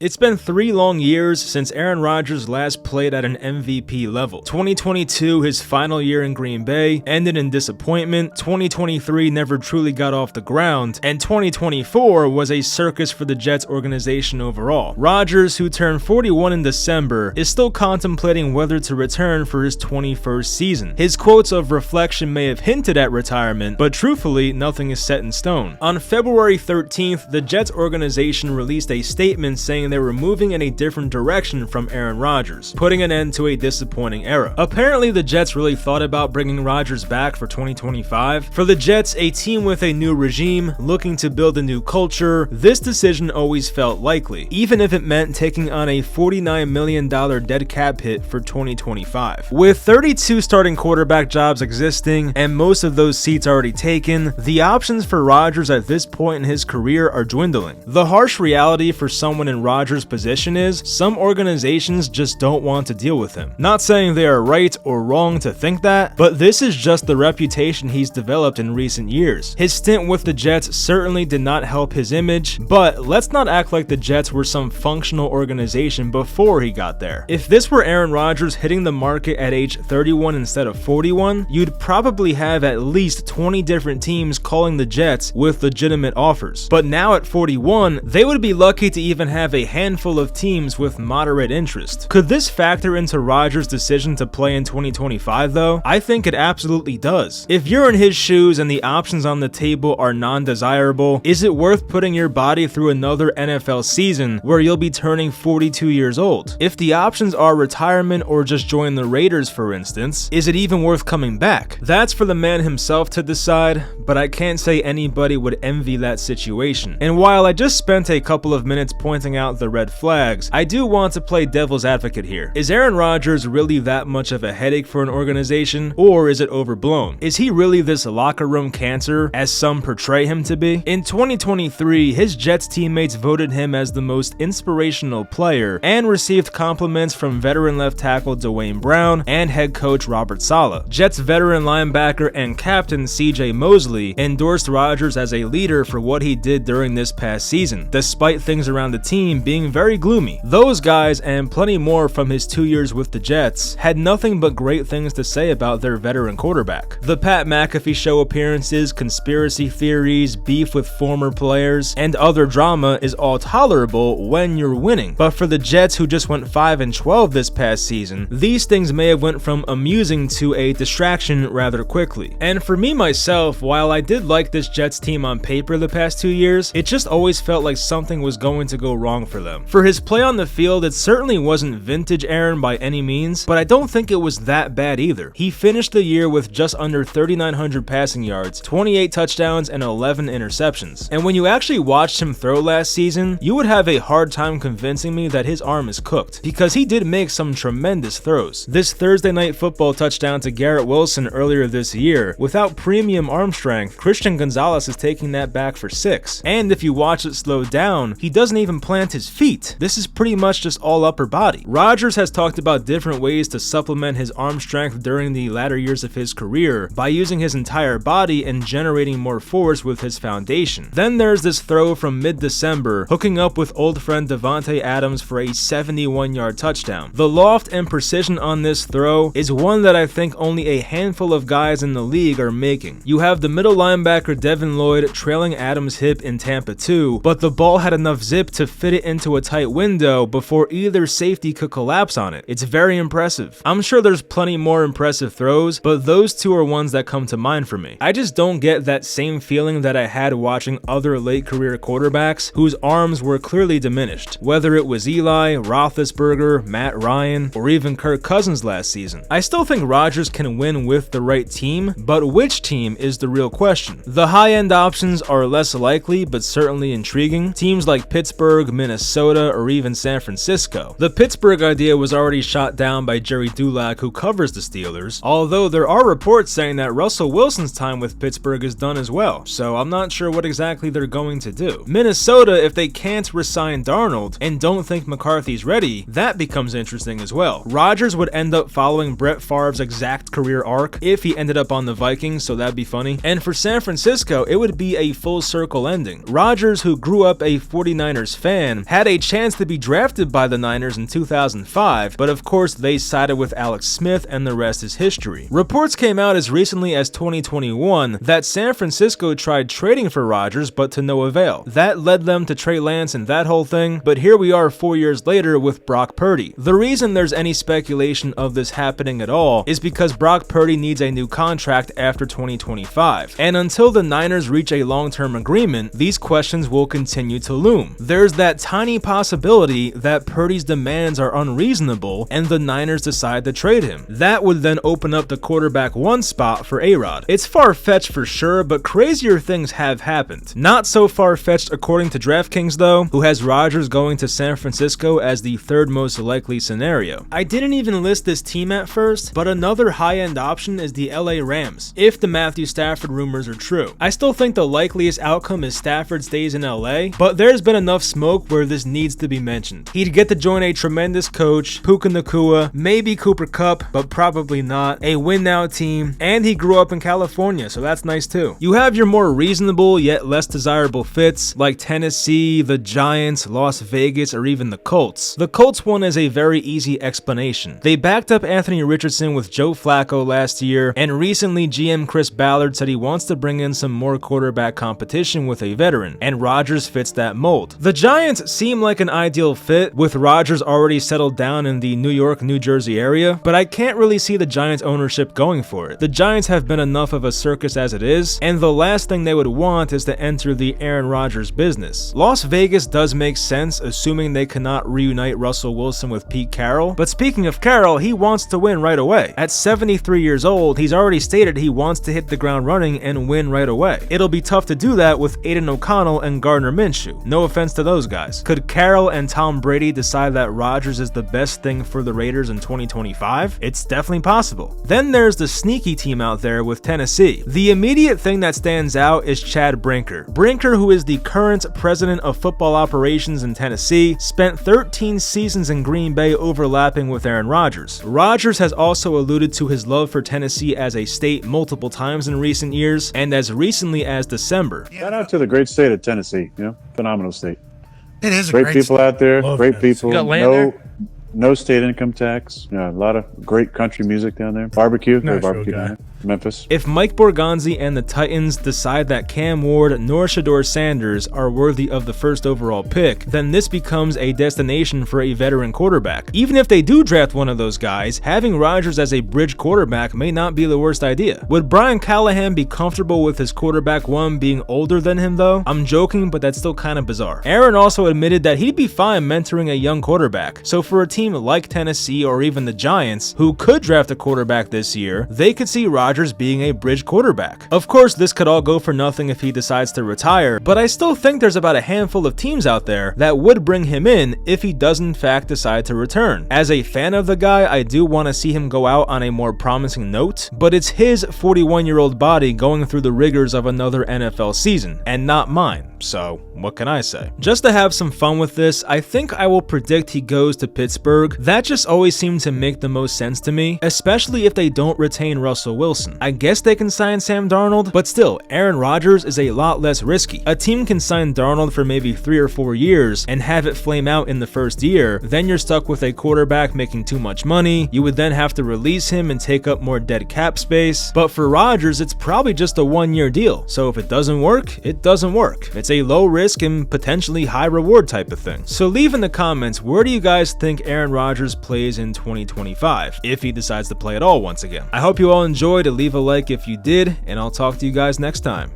It's been 3 long years since Aaron Rodgers last played at an MVP level. 2022, his final year in Green Bay, ended in disappointment. 2023 never truly got off the ground, and 2024 was a circus for the Jets organization overall. Rodgers, who turned 41 in December, is still contemplating whether to return for his 21st season. His quotes of reflection may have hinted at retirement, but truthfully, nothing is set in stone. On February 13th, the Jets organization released a statement saying they were moving in a different direction from Aaron Rodgers, putting an end to a disappointing era. Apparently, the Jets really thought about bringing Rodgers back for 2025. For the Jets, a team with a new regime, looking to build a new culture, this decision always felt likely, even if it meant taking on a $49 million dead cap hit for 2025. With 32 starting quarterback jobs existing, and most of those seats already taken, the options for Rodgers at this point in his career are dwindling. The harsh reality for someone in Rodgers' position is, some organizations just don't want to deal with him. Not saying they are right or wrong to think that, but this is just the reputation he's developed in recent years. His stint with the Jets certainly did not help his image, but let's not act like the Jets were some functional organization before he got there. If this were Aaron Rodgers hitting the market at age 31 instead of 41, you'd probably have at least 20 different teams calling the Jets with legitimate offers. But now at 41, they would be lucky to even have a handful of teams with moderate interest. Could this factor into Rodgers' decision to play in 2025 though? I think it absolutely does. If you're in his shoes and the options on the table are non-desirable, is it worth putting your body through another NFL season where you'll be turning 42 years old? If the options are retirement or just join the Raiders, for instance, is it even worth coming back? That's for the man himself to decide, but I can't say anybody would envy that situation. And while I just spent a couple of minutes pointing out the red flags, I do want to play devil's advocate here. Is Aaron Rodgers really that much of a headache for an organization, or is it overblown? Is he really this locker room cancer, as some portray him to be? In 2023, his Jets teammates voted him as the most inspirational player and received compliments from veteran left tackle Dwayne Brown and head coach Robert Saleh. Jets veteran linebacker and captain CJ Mosley endorsed Rodgers as a leader for what he did during this past season, despite things around the team being very gloomy. Those guys, and plenty more from his 2 years with the Jets, had nothing but great things to say about their veteran quarterback. The Pat McAfee show appearances, conspiracy theories, beef with former players, and other drama is all tolerable when you're winning. But for the Jets, who just went 5-12 this past season, these things may have went from amusing to a distraction rather quickly. And for me myself, while I did like this Jets team on paper the past 2 years, it just always felt like something was going to go wrong for them. For his play on the field, it certainly wasn't vintage Aaron by any means, but I don't think it was that bad either. He finished the year with just under 3,900 passing yards, 28 touchdowns, and 11 interceptions. And when you actually watched him throw last season, you would have a hard time convincing me that his arm is cooked, because he did make some tremendous throws. This Thursday Night Football touchdown to Garrett Wilson earlier this year, without premium arm strength, Christian Gonzalez is taking that back for 6. And if you watch it slowed down, he doesn't even plant his feet. This is pretty much just all upper body. Rodgers has talked about different ways to supplement his arm strength during the latter years of his career by using his entire body and generating more force with his foundation. Then there's this throw from mid-December, hooking up with old friend Davante Adams for a 71-yard touchdown. The loft and precision on this throw is one that I think only a handful of guys in the league are making. You have the middle linebacker Devin Lloyd trailing Adams' hip in Tampa 2, but the ball had enough zip to fit it into a tight window before either safety could collapse on it. It's very impressive. I'm sure there's plenty more impressive throws, but those two are ones that come to mind for me. I just don't get that same feeling that I had watching other late career quarterbacks whose arms were clearly diminished, whether it was Eli, Roethlisberger, Matt Ryan, or even Kirk Cousins last season. I still think Rodgers can win with the right team, but which team is the real question. The high-end options are less likely, but certainly intriguing. Teams like Pittsburgh, Minnesota, or even San Francisco. The Pittsburgh idea was already shot down by Jerry Dulac, who covers the Steelers, although there are reports saying that Russell Wilson's time with Pittsburgh is done as well, so I'm not sure what exactly they're going to do. Minnesota, if they can't re-sign Darnold and don't think McCarthy's ready, that becomes interesting as well. Rodgers would end up following Brett Favre's exact career arc if he ended up on the Vikings, so that'd be funny. And for San Francisco, it would be a full circle ending. Rodgers, who grew up a 49ers fan, had a chance to be drafted by the Niners in 2005, but of course they sided with Alex Smith and the rest is history. Reports came out as recently as 2021 that San Francisco tried trading for Rodgers, but to no avail. That led them to Trey Lance and that whole thing, but here we are 4 years later with Brock Purdy. The reason there's any speculation of this happening at all is because Brock Purdy needs a new contract after 2025, and until the Niners reach a long-term agreement, these questions will continue to loom. There's that tiny possibility that Purdy's demands are unreasonable and the Niners decide to trade him. That would then open up the quarterback 1 spot for A-Rod. It's far-fetched for sure, but crazier things have happened. Not so far-fetched according to DraftKings though, who has Rodgers going to San Francisco as the 3rd most likely scenario. I didn't even list this team at first, but another high-end option is the LA Rams, if the Matthew Stafford rumors are true. I still think the likeliest outcome is Stafford stays in LA, but there's been enough smoke where this needs to be mentioned. He'd get to join a tremendous coach, Puka Nacua, maybe Cooper Kupp, but probably not, a win-now team, and he grew up in California, so that's nice too. You have your more reasonable yet less desirable fits, like Tennessee, the Giants, Las Vegas, or even the Colts. The Colts one is a very easy explanation. They backed up Anthony Richardson with Joe Flacco last year, and recently GM Chris Ballard said he wants to bring in some more quarterback competition with a veteran, and Rodgers fits that mold. The Giants seem like an ideal fit, with Rodgers already settled down in the New York, New Jersey area, but I can't really see the Giants ownership going for it. The Giants have been enough of a circus as it is, and the last thing they would want is to enter the Aaron Rodgers business. Las Vegas does make sense, assuming they cannot reunite Russell Wilson with Pete Carroll, but speaking of Carroll, he wants to win right away. At 73 years old, he's already stated he wants to hit the ground running and win right away. It'll be tough to do that with Aiden O'Connell and Gardner Minshew. No offense to those guys. Could Carroll and Tom Brady decide that Rodgers is the best thing for the Raiders in 2025? It's definitely possible. Then there's the sneaky team out there with Tennessee. The immediate thing that stands out is Chad Brinker. Brinker, who is the current president of football operations in Tennessee, spent 13 seasons in Green Bay overlapping with Aaron Rodgers. Rodgers has also alluded to his love for Tennessee as a state multiple times in recent years, and as recently as December. Shout out to the great state of Tennessee, phenomenal state. It is a great people state. out there, great people. You got land there? No state income tax. A lot of great country music down there. Barbecue, great barbecue down there. Memphis. If Mike Borgonzi and the Titans decide that Cam Ward nor Shedeur Sanders are worthy of the 1st overall pick, then this becomes a destination for a veteran quarterback. Even if they do draft one of those guys, having Rodgers as a bridge quarterback may not be the worst idea. Would Brian Callahan be comfortable with his quarterback 1 being older than him though? I'm joking, but that's still kind of bizarre. Aaron also admitted that he'd be fine mentoring a young quarterback. So for a team like Tennessee or even the Giants, who could draft a quarterback this year, they could see Rodgers being a bridge quarterback. Of course, this could all go for nothing if he decides to retire, but I still think there's about a handful of teams out there that would bring him in if he does in fact decide to return. As a fan of the guy, I do want to see him go out on a more promising note, but it's his 41-year-old body going through the rigors of another NFL season, and not mine, so what can I say? Just to have some fun with this, I think I will predict he goes to Pittsburgh. That just always seemed to make the most sense to me, especially if they don't retain Russell Wilson. I guess they can sign Sam Darnold, but still, Aaron Rodgers is a lot less risky. A team can sign Darnold for maybe 3 or 4 years and have it flame out in the first year, then you're stuck with a quarterback making too much money. You would then have to release him and take up more dead cap space, but for Rodgers, it's probably just a 1-year deal, so if it doesn't work, it doesn't work. It's a low risk and potentially high reward type of thing. So leave in the comments, where do you guys think Aaron Rodgers plays in 2025, if he decides to play at all once again? I hope you all enjoyed. Leave a like if you did, and I'll talk to you guys next time.